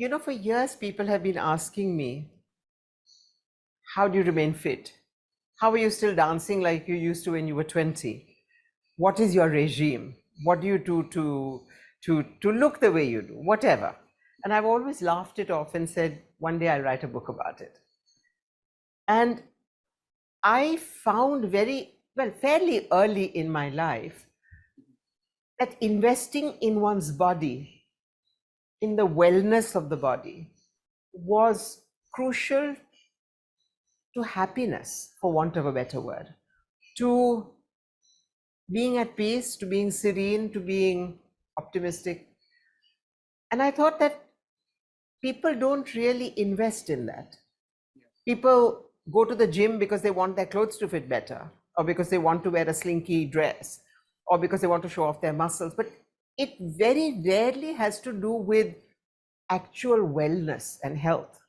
For years, people have been asking me, how do you remain fit? How are you still dancing like you used to when you were 20? What is your regime? What do you do to look the way you do? Whatever. And I've always laughed it off and said, one day I'll write a book about it. And I found fairly early in my life that investing in one's body, in the wellness of the body, was crucial to happiness, for want of a better word, to being at peace, to being serene, to being optimistic. And I thought that people don't really invest in that. People go to the gym because they want their clothes to fit better, or because they want to wear a slinky dress, or because they want to show off their muscles. But it very rarely has to do with actual wellness and health.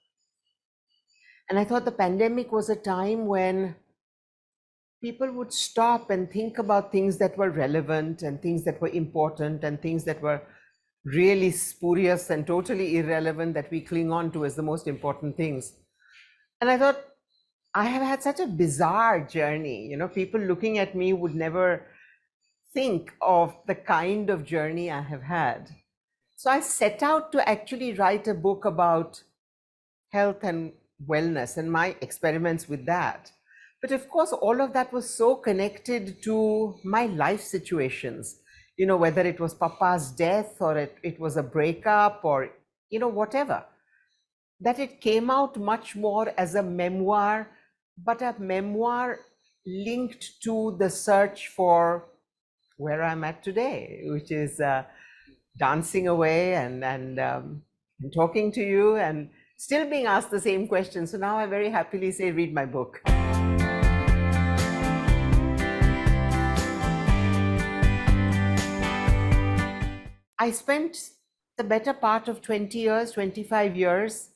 And I thought the pandemic was a time when people would stop and think about things that were relevant and things that were important and things that were really spurious and totally irrelevant that we cling on to as the most important things. And I thought, I have had such a bizarre journey. People looking at me would never think of the kind of journey I have had. So I set out to actually write a book about health and wellness and my experiments with that. But of course, all of that was so connected to my life situations, whether it was Papa's death or it was a breakup or, whatever, that it came out much more as a memoir, but a memoir linked to the search for where I'm at today, which is dancing away and talking to you and still being asked the same question. So now I very happily say, read my book. I spent the better part of 20 years, 25 years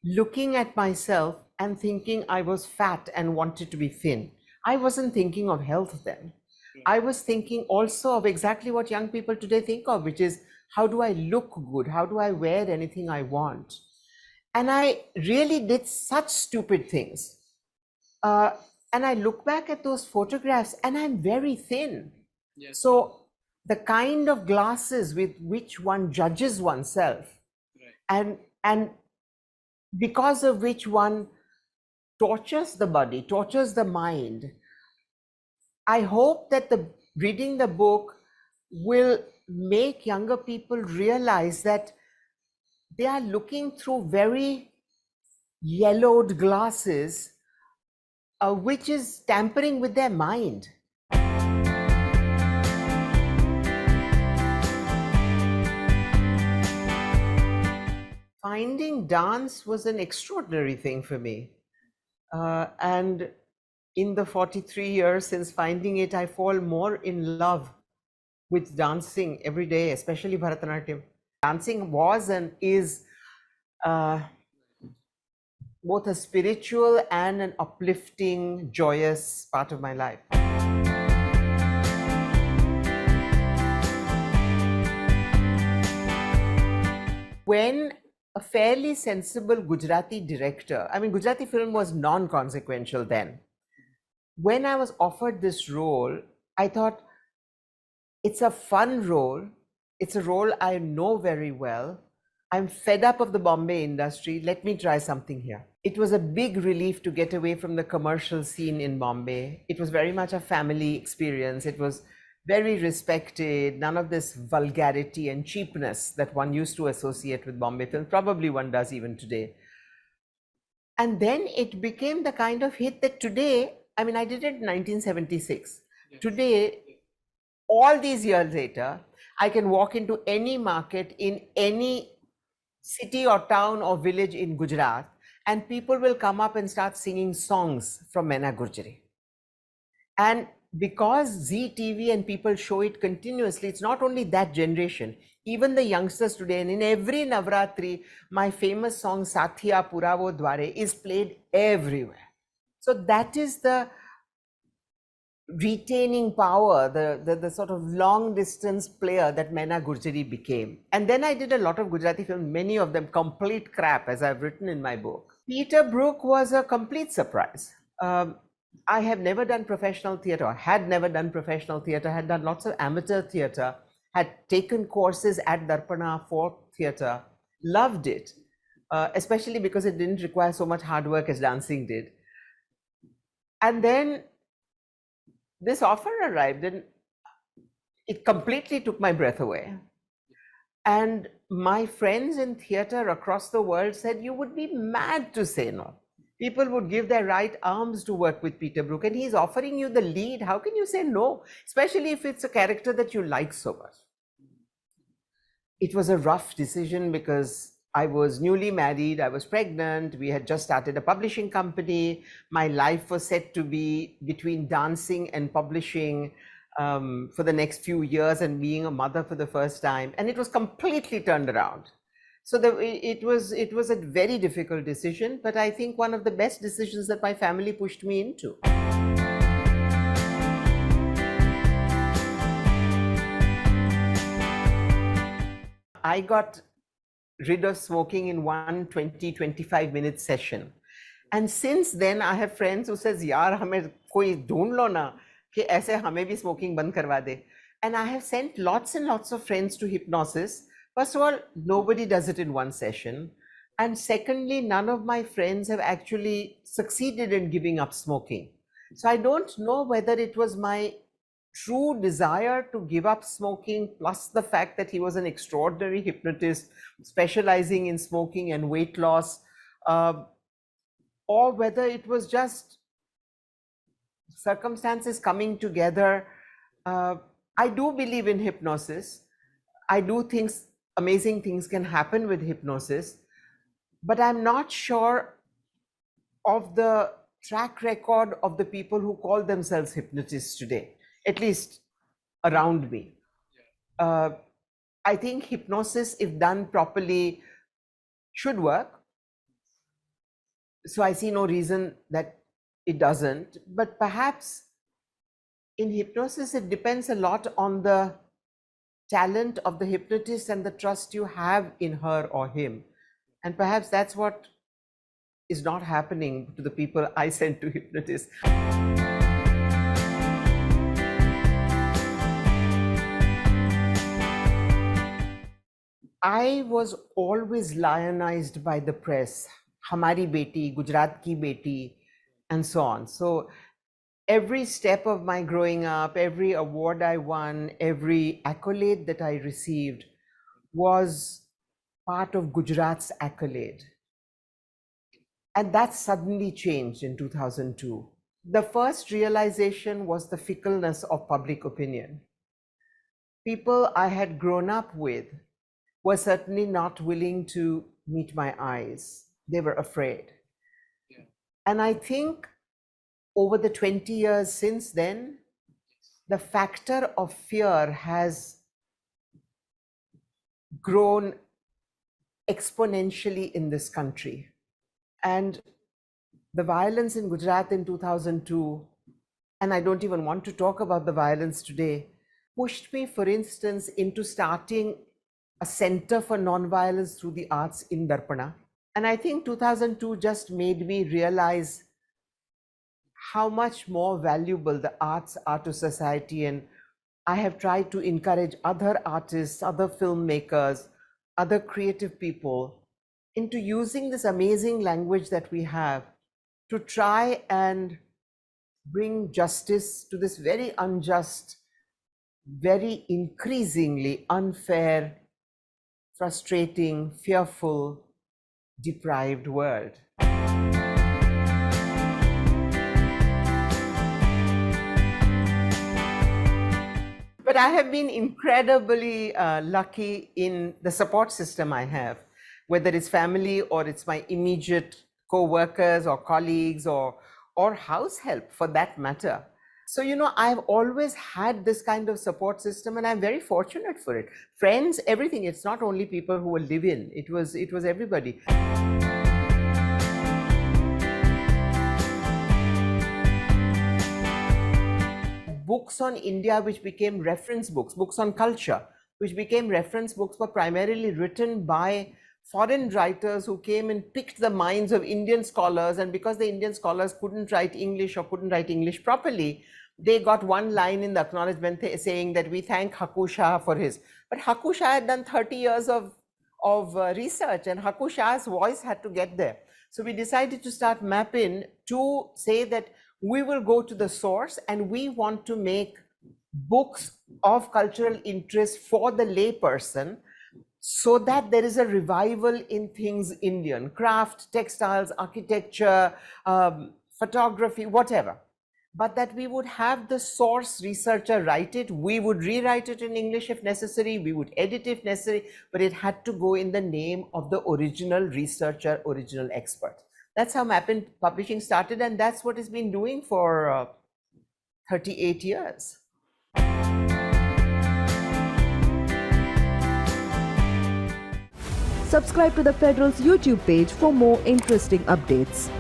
looking at myself and thinking I was fat and wanted to be thin. I wasn't thinking of health then. I was thinking also of exactly what young people today think of, which is, how do I look good? How do I wear anything I want? And I really did such stupid things. And I look back at those photographs and I'm very thin. Yes. So the kind of glasses with which one judges oneself, right, and because of which one tortures the body, tortures the mind. I hope that reading the book will make younger people realize that they are looking through very yellowed glasses, which is tampering with their mind. Finding dance was an extraordinary thing for me. And in the 43 years since finding it, I fall more in love with dancing every day, especially Bharatanatyam. Dancing was and is both a spiritual and an uplifting, joyous part of my life. When a fairly sensible Gujarati director, Gujarati film was non-consequential then. When I was offered this role, I thought, it's a fun role. It's a role I know very well. I'm fed up of the Bombay industry. Let me try something here. It was a big relief to get away from the commercial scene in Bombay. It was very much a family experience. It was very respected, none of this vulgarity and cheapness that one used to associate with Bombay films. Probably one does even today. And then it became the kind of hit that today, I did it in 1976. yes. Today, all these years later, I can walk into any market in any city or town or village in Gujarat, and people will come up and start singing songs from Maina Gurjari. And because Zee TV and people show it continuously, it's not only that generation, even the youngsters today, and in every Navratri, my famous song Sathiya Puravo Dware is played everywhere. So that is the retaining power, the sort of long distance player that Maina Gurjari became. And then I did a lot of Gujarati films, many of them complete crap, as I've written in my book. Peter Brook was a complete surprise. I have never done professional theatre, had never done professional theatre, had done lots of amateur theatre, had taken courses at Darpana for theatre, loved it, especially because it didn't require so much hard work as dancing did. And then this offer arrived and it completely took my breath away. And my friends in theatre across the world said, you would be mad to say no. People would give their right arms to work with Peter Brook, and he's offering you the lead. How can you say no? Especially if it's a character that you like so much. It was a rough decision because I was newly married, I was pregnant, we had just started a publishing company. My life was set to be between dancing and publishing for the next few years and being a mother for the first time. And it was completely turned around. So it was a very difficult decision, but I think one of the best decisions that my family pushed me into. I got rid of smoking in one 20-25 minute session. And since then, I have friends who says, yaar, hame koi dhoond lo na, ki aise hame bhi smoking band karwa de. And I have sent lots and lots of friends to hypnosis. First of all, nobody does it in one session. And secondly, none of my friends have actually succeeded in giving up smoking. So I don't know whether it was my true desire to give up smoking, plus the fact that he was an extraordinary hypnotist specializing in smoking and weight loss, or whether it was just circumstances coming together. I do believe in hypnosis. I do think amazing things can happen with hypnosis, but I'm not sure of the track record of the people who call themselves hypnotists today, at least around me. I think hypnosis, if done properly, should work. So I see no reason that it doesn't. But perhaps in hypnosis, it depends a lot on the talent of the hypnotist and the trust you have in her or him. And perhaps that's what is not happening to the people I send to hypnotists. I was always lionized by the press. Hamari beti, Gujarat ki beti, and so on. So every step of my growing up, every award I won, every accolade that I received was part of Gujarat's accolade. And that suddenly changed in 2002. The first realization was the fickleness of public opinion. People I had grown up with were certainly not willing to meet my eyes. They were afraid. Yeah. And I think over the 20 years since then, the factor of fear has grown exponentially in this country. And the violence in Gujarat in 2002, and I don't even want to talk about the violence today, pushed me, for instance, into starting a center for non-violence through the arts in Darpana. And I think 2002 just made me realize how much more valuable the arts are to society. And I have tried to encourage other artists, other filmmakers, other creative people into using this amazing language that we have to try and bring justice to this very unjust, very increasingly unfair, frustrating, fearful, deprived world. But I have been incredibly lucky in the support system I have, whether it's family or it's my immediate co-workers or colleagues or house help for that matter. So, you know, I've always had this kind of support system and I'm very fortunate for it. Friends, everything. It's not only people who will live in, it was everybody. books on India which became reference books, books on culture, which became reference books, were primarily written by foreign writers who came and picked the minds of Indian scholars. And because the Indian scholars couldn't write English or couldn't write English properly, they got one line in the acknowledgement saying that we thank Haku Shah for his. But Haku Shah had done 30 years of research, and Haku Shah's voice had to get there. So we decided to start Mapin to say that we will go to the source, and we want to make books of cultural interest for the layperson, so that there is a revival in things Indian, craft, textiles, architecture, photography, whatever. But that we would have the source researcher write it, we would rewrite it in English if necessary, we would edit if necessary, but it had to go in the name of the original researcher, original expert. That's how Mapin Publishing started, and that's what it's been doing for 38 years. Subscribe to the Federal's YouTube page for more interesting updates.